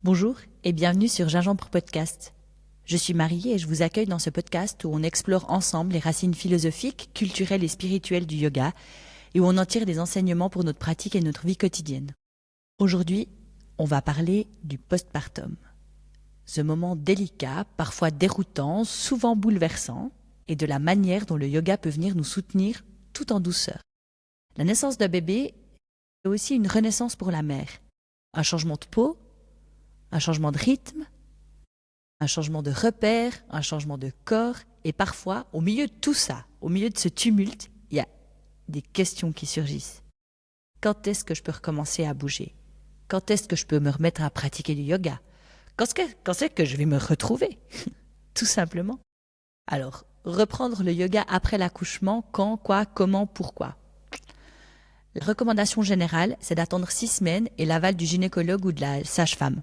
Bonjour et bienvenue sur Gingembre Podcast. Je suis Marie et je vous accueille dans ce podcast où on explore ensemble les racines philosophiques, culturelles et spirituelles du yoga et où on en tire des enseignements pour notre pratique et notre vie quotidienne. Aujourd'hui, on va parler du postpartum. Ce moment délicat, parfois déroutant, souvent bouleversant, et de la manière dont le yoga peut venir nous soutenir tout en douceur. La naissance d'un bébé est aussi une renaissance pour la mère. Un changement de peau, un changement de rythme, un changement de repère, un changement de corps, et parfois, au milieu de tout ça, au milieu de ce tumulte, il y a des questions qui surgissent. Quand est-ce que je peux recommencer à bouger? Quand est-ce que je peux me remettre à pratiquer du yoga? Quand est-ce que je vais me retrouver? Tout simplement. Alors, reprendre le yoga après l'accouchement, quand, quoi, comment, pourquoi? La recommandation générale, c'est d'attendre 6 semaines et l'aval du gynécologue ou de la sage-femme.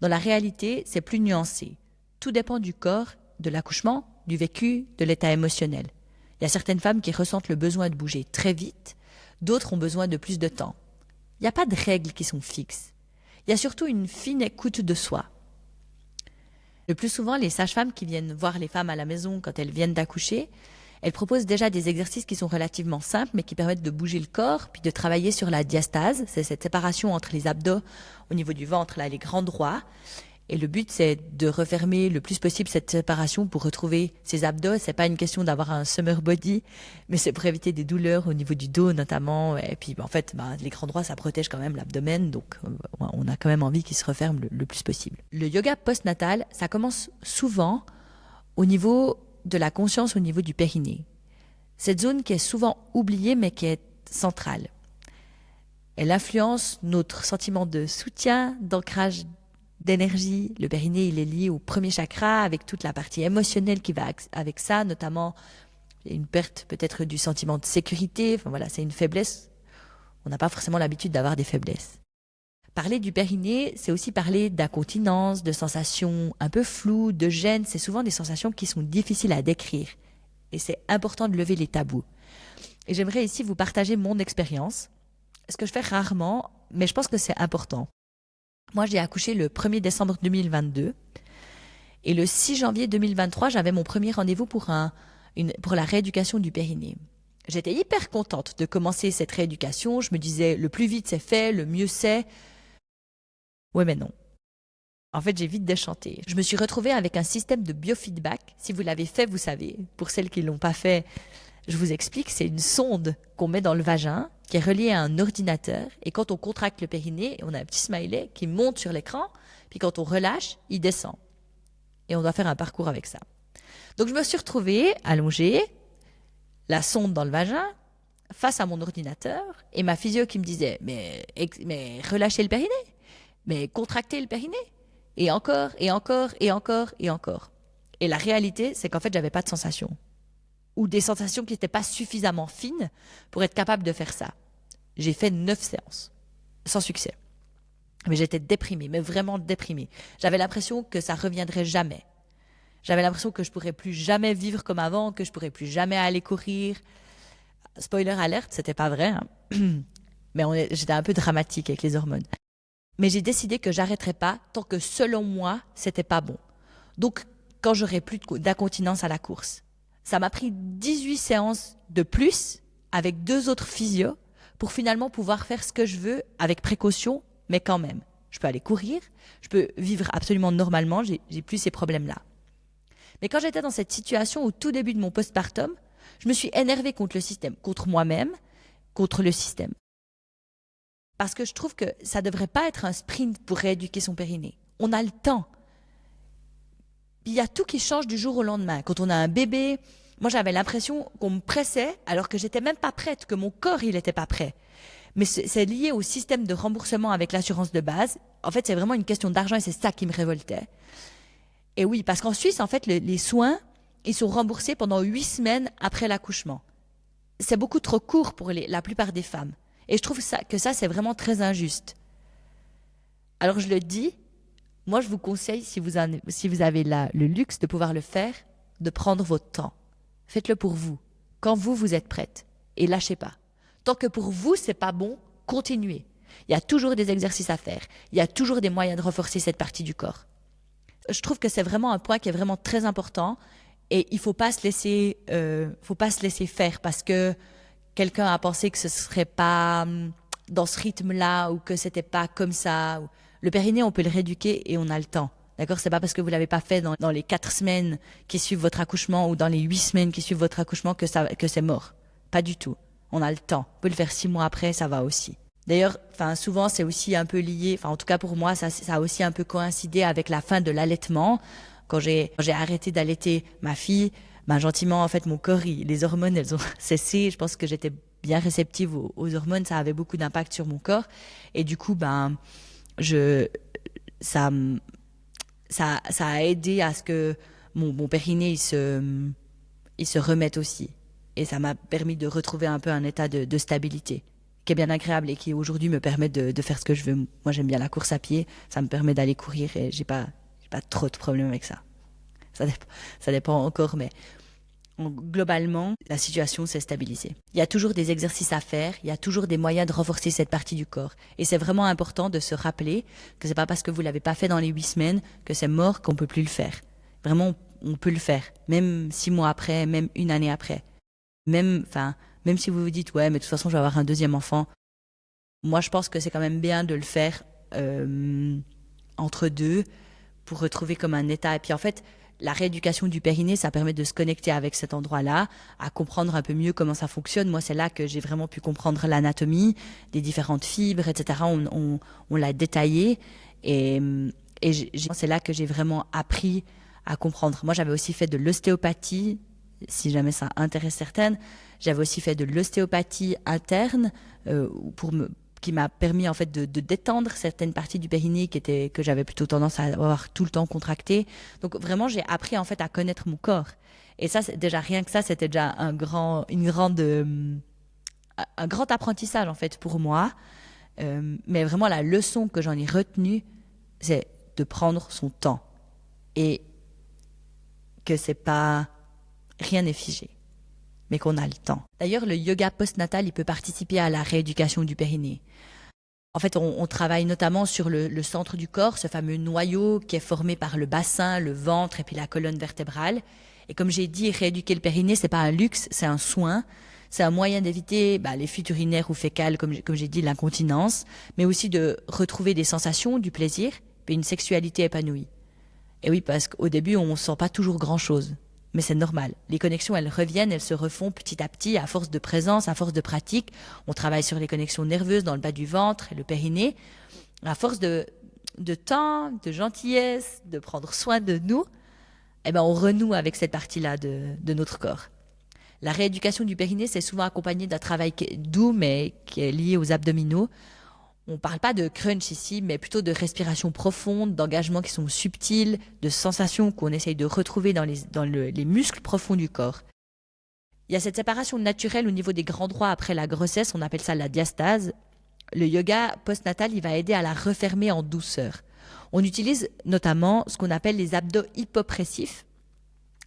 Dans la réalité, c'est plus nuancé. Tout dépend du corps, de l'accouchement, du vécu, de l'état émotionnel. Il y a certaines femmes qui ressentent le besoin de bouger très vite, d'autres ont besoin de plus de temps. Il n'y a pas de règles qui sont fixes. Il y a surtout une fine écoute de soi. Le plus souvent, les sages-femmes qui viennent voir les femmes à la maison quand elles viennent d'accoucher, elles proposent déjà des exercices qui sont relativement simples, mais qui permettent de bouger le corps, puis de travailler sur la diastase. C'est cette séparation entre les abdos au niveau du ventre, là, les grands droits. Et le but, c'est de refermer le plus possible cette séparation pour retrouver ses abdos. C'est pas une question d'avoir un summer body, mais c'est pour éviter des douleurs au niveau du dos, notamment. Et puis, en fait, les grands droits, ça protège quand même l'abdomen. Donc, on a quand même envie qu'il se referme le plus possible. Le yoga postnatal, ça commence souvent au niveau de la conscience, au niveau du périnée. Cette zone qui est souvent oubliée, mais qui est centrale. Elle influence notre sentiment de soutien, d'ancrage d'énergie. Le périnée, il est lié au premier chakra, avec toute la partie émotionnelle qui va avec ça, notamment une perte peut-être du sentiment de sécurité. Enfin voilà, c'est une faiblesse. On n'a pas forcément l'habitude d'avoir des faiblesses. Parler du périnée, c'est aussi parler d'incontinence, de sensations un peu floues, de gêne. C'est souvent des sensations qui sont difficiles à décrire. Et c'est important de lever les tabous. Et j'aimerais ici vous partager mon expérience, ce que je fais rarement, mais je pense que c'est important. Moi, j'ai accouché le 1er décembre 2022 et le 6 janvier 2023, j'avais mon premier rendez-vous pour la rééducation du périnée. J'étais hyper contente de commencer cette rééducation. Je me disais, le plus vite c'est fait, le mieux c'est. Ouais, mais non. En fait, j'ai vite déchanté. Je me suis retrouvée avec un système de biofeedback. Si vous l'avez fait, vous savez. Pour celles qui ne l'ont pas fait, je vous explique. C'est une sonde qu'on met dans le vagin, qui est reliée à un ordinateur. Et quand on contracte le périnée, on a un petit smiley qui monte sur l'écran. Puis quand on relâche, il descend. Et on doit faire un parcours avec ça. Donc je me suis retrouvée allongée, la sonde dans le vagin, face à mon ordinateur. Et ma physio qui me disait, mais relâchez le périnée. Mais contractez le périnée. Et encore, et encore, et encore, et encore. Et la réalité, c'est qu'en fait, j'avais pas de sensation. Ou des sensations qui n'étaient pas suffisamment fines pour être capable de faire ça. J'ai fait 9 séances, sans succès. Mais j'étais déprimée, mais vraiment déprimée. J'avais l'impression que ça reviendrait jamais. J'avais l'impression que je pourrais plus jamais vivre comme avant, que je pourrais plus jamais aller courir. Spoiler alerte, c'était pas vrai, hein. Mais j'étais un peu dramatique avec les hormones. Mais j'ai décidé que j'arrêterais pas tant que selon moi, c'était pas bon. Donc, quand j'aurais plus d'incontinence à la course. Ça m'a pris 18 séances de plus avec 2 autres physios pour finalement pouvoir faire ce que je veux avec précaution, mais quand même. Je peux aller courir, je peux vivre absolument normalement, j'ai plus ces problèmes-là. Mais quand j'étais dans cette situation au tout début de mon postpartum, je me suis énervée contre le système, contre moi-même, contre le système. Parce que je trouve que ça ne devrait pas être un sprint pour rééduquer son périnée. On a le temps. Puis il y a tout qui change du jour au lendemain. Quand on a un bébé, moi j'avais l'impression qu'on me pressait alors que j'étais même pas prête, que mon corps il n'était pas prêt. Mais c'est lié au système de remboursement avec l'assurance de base. En fait, c'est vraiment une question d'argent et c'est ça qui me révoltait. Et oui, parce qu'en Suisse, en fait, les soins, ils sont remboursés pendant 8 semaines après l'accouchement. C'est beaucoup trop court pour la plupart des femmes. Et je trouve que ça, c'est vraiment très injuste. Alors je le dis, moi je vous conseille, si vous avez le luxe de pouvoir le faire, de prendre votre temps. Faites-le pour vous, quand vous êtes prête. Et lâchez pas. Tant que pour vous, c'est pas bon, continuez. Il y a toujours des exercices à faire. Il y a toujours des moyens de renforcer cette partie du corps. Je trouve que c'est vraiment un point qui est vraiment très important et il faut pas se laisser faire parce que quelqu'un a pensé que ce serait pas dans ce rythme-là ou que c'était pas comme ça. Le périnée, on peut le rééduquer et on a le temps. D'accord? C'est pas parce que vous l'avez pas fait dans les 4 semaines qui suivent votre accouchement ou dans les 8 semaines qui suivent votre accouchement que c'est mort. Pas du tout. On a le temps. Vous pouvez le faire 6 mois après, ça va aussi. D'ailleurs, souvent, c'est aussi un peu lié, en tout cas pour moi, ça a aussi un peu coïncidé avec la fin de l'allaitement. Quand j'ai arrêté d'allaiter ma fille, gentiment, en fait, mon corps, les hormones, elles ont cessé. Je pense que j'étais bien réceptive aux hormones. Ça avait beaucoup d'impact sur mon corps. Et du coup, ça a aidé à ce que mon périnée, il se remette aussi. Et ça m'a permis de retrouver un peu un état de stabilité qui est bien agréable et qui aujourd'hui me permet de faire ce que je veux. Moi, j'aime bien la course à pied. Ça me permet d'aller courir et j'ai pas trop de problèmes avec ça. Ça dépend encore, mais globalement, la situation s'est stabilisée. Il y a toujours des exercices à faire, il y a toujours des moyens de renforcer cette partie du corps. Et c'est vraiment important de se rappeler que c'est pas parce que vous l'avez pas fait dans les 8 semaines que c'est mort qu'on peut plus le faire. Vraiment, on peut le faire. Même 6 mois après, même 1 année après. Même si vous vous dites, ouais, mais de toute façon, je vais avoir un deuxième enfant. Moi, je pense que c'est quand même bien de le faire entre deux pour retrouver comme un état. Et puis, en fait, la rééducation du périnée, ça permet de se connecter avec cet endroit-là, à comprendre un peu mieux comment ça fonctionne. Moi, c'est là que j'ai vraiment pu comprendre l'anatomie, des différentes fibres, etc. On l'a détaillé. Et c'est là que j'ai vraiment appris à comprendre. Moi, j'avais aussi fait de l'ostéopathie, si jamais ça intéresse certaines. J'avais aussi fait de l'ostéopathie interne qui m'a permis en fait de détendre certaines parties du périnée que j'avais plutôt tendance à avoir tout le temps contracté. Donc vraiment, j'ai appris en fait à connaître mon corps. Et ça, déjà rien que ça, c'était déjà un grand apprentissage en fait pour moi. Mais vraiment, la leçon que j'en ai retenue, c'est de prendre son temps et que c'est pas rien n'est figé, mais qu'on a le temps. D'ailleurs, le yoga postnatal, il peut participer à la rééducation du périnée. En fait, on travaille notamment sur le centre du corps, ce fameux noyau qui est formé par le bassin, le ventre et puis la colonne vertébrale. Et comme j'ai dit, rééduquer le périnée, c'est pas un luxe, c'est un soin. C'est un moyen d'éviter les fuites urinaires ou fécales, comme j'ai dit, l'incontinence, mais aussi de retrouver des sensations, du plaisir, puis une sexualité épanouie. Et oui, parce qu'au début, on ne sent pas toujours grand-chose. Mais c'est normal. Les connexions, elles reviennent, elles se refont petit à petit, à force de présence, à force de pratique. On travaille sur les connexions nerveuses dans le bas du ventre et le périnée. À force de temps, de gentillesse, de prendre soin de nous, on renoue avec cette partie-là de notre corps. La rééducation du périnée, c'est souvent accompagné d'un travail doux, mais qui est lié aux abdominaux. On ne parle pas de crunch ici, mais plutôt de respiration profonde, d'engagements qui sont subtils, de sensations qu'on essaye de retrouver dans les muscles profonds du corps. Il y a cette séparation naturelle au niveau des grands droits après la grossesse, on appelle ça la diastase. Le yoga postnatal, il va aider à la refermer en douceur. On utilise notamment ce qu'on appelle les abdos hypopressifs.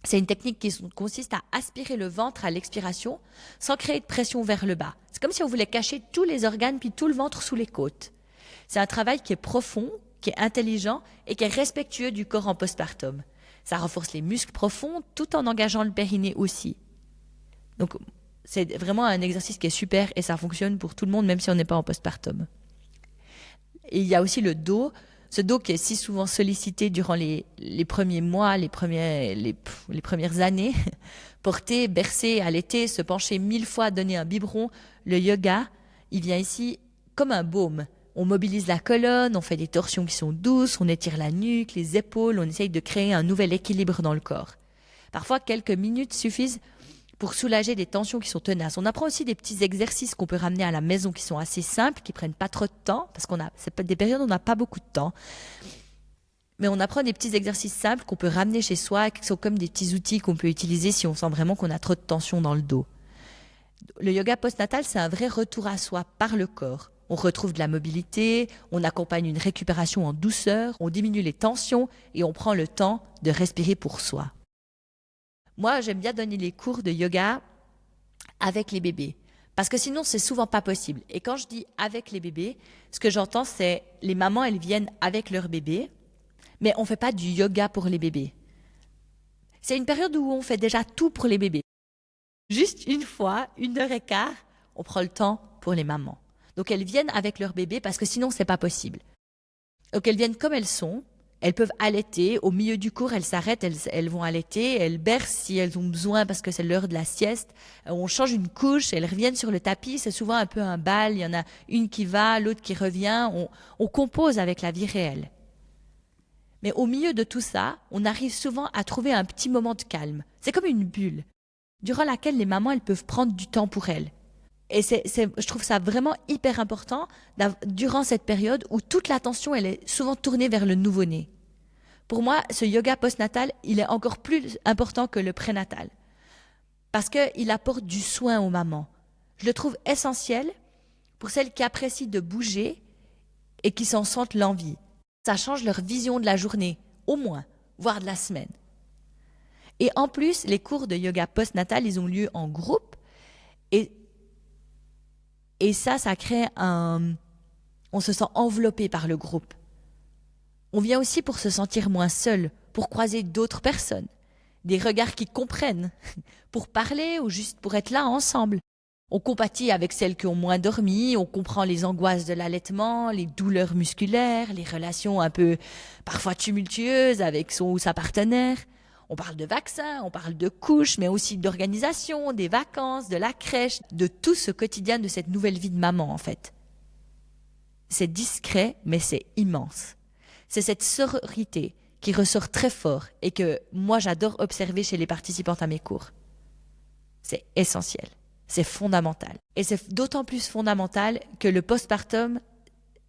C'est une technique qui consiste à aspirer le ventre à l'expiration sans créer de pression vers le bas. C'est comme si on voulait cacher tous les organes puis tout le ventre sous les côtes. C'est un travail qui est profond, qui est intelligent et qui est respectueux du corps en postpartum. Ça renforce les muscles profonds tout en engageant le périnée aussi. Donc c'est vraiment un exercice qui est super et ça fonctionne pour tout le monde même si on n'est pas en postpartum. Et il y a aussi le dos. Ce dos qui est si souvent sollicité durant les premiers mois, les premières années, porter, bercer, allaiter, se pencher 1000 fois, donner un biberon, le yoga, il vient ici comme un baume. On mobilise la colonne, on fait des torsions qui sont douces, on étire la nuque, les épaules, on essaye de créer un nouvel équilibre dans le corps. Parfois, quelques minutes suffisent pour soulager des tensions qui sont tenaces. On apprend aussi des petits exercices qu'on peut ramener à la maison qui sont assez simples, qui prennent pas trop de temps, parce c'est des périodes où on n'a pas beaucoup de temps. Mais on apprend des petits exercices simples qu'on peut ramener chez soi, qui sont comme des petits outils qu'on peut utiliser si on sent vraiment qu'on a trop de tension dans le dos. Le yoga postnatal, c'est un vrai retour à soi par le corps. On retrouve de la mobilité, on accompagne une récupération en douceur, on diminue les tensions et on prend le temps de respirer pour soi. Moi, j'aime bien donner les cours de yoga avec les bébés Parce que sinon, c'est souvent pas possible. Et quand je dis avec les bébés, ce que j'entends, c'est les mamans, elles viennent avec leur bébé, mais on fait pas du yoga pour les bébés. C'est une période où on fait déjà tout pour les bébés. Juste une fois, 1 heure et quart, on prend le temps pour les mamans. Donc elles viennent avec leur bébé parce que sinon, c'est pas possible. Donc elles viennent comme elles sont. Elles peuvent allaiter. Au milieu du cours, elles s'arrêtent, elles vont allaiter. Elles bercent si elles ont besoin parce que c'est l'heure de la sieste. On change une couche, elles reviennent sur le tapis. C'est souvent un peu un bal. Il y en a une qui va, l'autre qui revient. On compose avec la vie réelle. Mais au milieu de tout ça, on arrive souvent à trouver un petit moment de calme. C'est comme une bulle, durant laquelle les mamans, elles peuvent prendre du temps pour elles. Et je trouve ça vraiment hyper important durant cette période où toute l'attention, elle est souvent tournée vers le nouveau-né. Pour moi, ce yoga postnatal, il est encore plus important que le prénatal. Parce qu'il apporte du soin aux mamans. Je le trouve essentiel pour celles qui apprécient de bouger et qui s'en sentent l'envie. Ça change leur vision de la journée, au moins, voire de la semaine. Et en plus, les cours de yoga postnatal, ils ont lieu en groupe. Et ça crée on se sent enveloppé par le groupe. On vient aussi pour se sentir moins seul, pour croiser d'autres personnes, des regards qui comprennent, pour parler ou juste pour être là ensemble. On compatit avec celles qui ont moins dormi, on comprend les angoisses de l'allaitement, les douleurs musculaires, les relations un peu parfois tumultueuses avec son ou sa partenaire. On parle de vaccins, on parle de couches, mais aussi d'organisation, des vacances, de la crèche, de tout ce quotidien de cette nouvelle vie de maman en fait. C'est discret, mais c'est immense. C'est cette sororité qui ressort très fort et que moi j'adore observer chez les participantes à mes cours. C'est essentiel, c'est fondamental. Et c'est d'autant plus fondamental que le postpartum,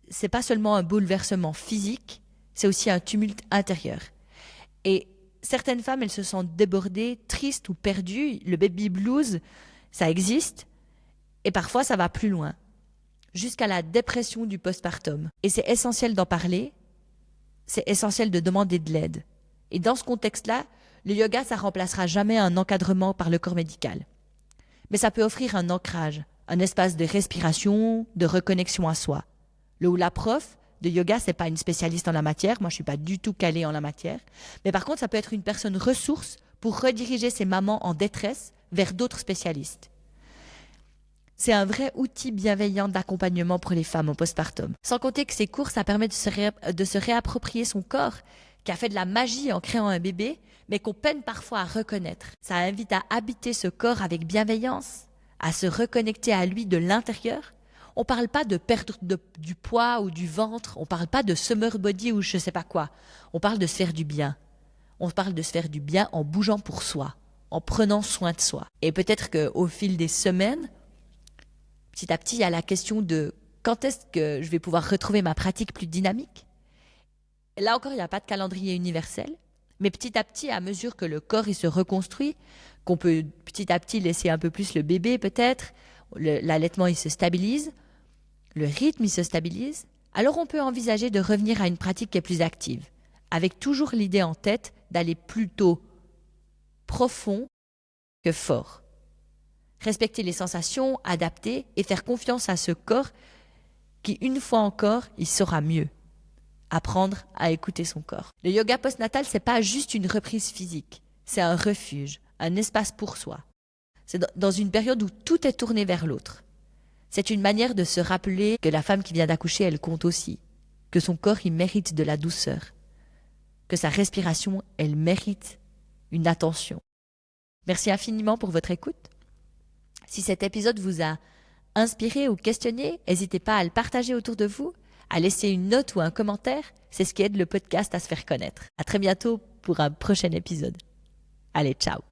c'est pas seulement un bouleversement physique, c'est aussi un tumulte intérieur. Et certaines femmes, elles se sentent débordées, tristes ou perdues. Le baby blues, ça existe. Et parfois, ça va plus loin, jusqu'à la dépression du postpartum. Et c'est essentiel d'en parler. C'est essentiel de demander de l'aide. Et dans ce contexte-là, le yoga, ça remplacera jamais un encadrement par le corps médical. Mais ça peut offrir un ancrage, un espace de respiration, de reconnexion à soi. Le ou la prof de yoga, c'est pas une spécialiste en la matière. Moi, je suis pas du tout calée en la matière. Mais par contre, ça peut être une personne ressource pour rediriger ces mamans en détresse vers d'autres spécialistes. C'est un vrai outil bienveillant d'accompagnement pour les femmes au postpartum. Sans compter que ces cours, ça permet de se réapproprier son corps, qui a fait de la magie en créant un bébé, mais qu'on peine parfois à reconnaître. Ça invite à habiter ce corps avec bienveillance, à se reconnecter à lui de l'intérieur. On parle pas de perdre du poids ou du ventre, on parle pas de summer body ou je sais pas quoi. On parle de se faire du bien. On parle de se faire du bien en bougeant pour soi, en prenant soin de soi. Et peut-être qu'au fil des semaines, petit à petit, il y a la question de quand est-ce que je vais pouvoir retrouver ma pratique plus dynamique. Là encore, il n'y a pas de calendrier universel, mais petit à petit, à mesure que le corps il se reconstruit, qu'on peut petit à petit laisser un peu plus le bébé peut-être, l'allaitement il se stabilise, le rythme il se stabilise, alors on peut envisager de revenir à une pratique qui est plus active, avec toujours l'idée en tête d'aller plutôt profond que fort. Respecter les sensations, adapter et faire confiance à ce corps qui, une fois encore, il saura mieux. Apprendre à écouter son corps. Le yoga postnatal, c'est pas juste une reprise physique, c'est un refuge, un espace pour soi. C'est dans une période où tout est tourné vers l'autre. C'est une manière de se rappeler que la femme qui vient d'accoucher, elle compte aussi, que son corps, il mérite de la douceur, que sa respiration, elle mérite une attention. Merci infiniment pour votre écoute. Si cet épisode vous a inspiré ou questionné, n'hésitez pas à le partager autour de vous, à laisser une note ou un commentaire, c'est ce qui aide le podcast à se faire connaître. À très bientôt pour un prochain épisode. Allez, ciao!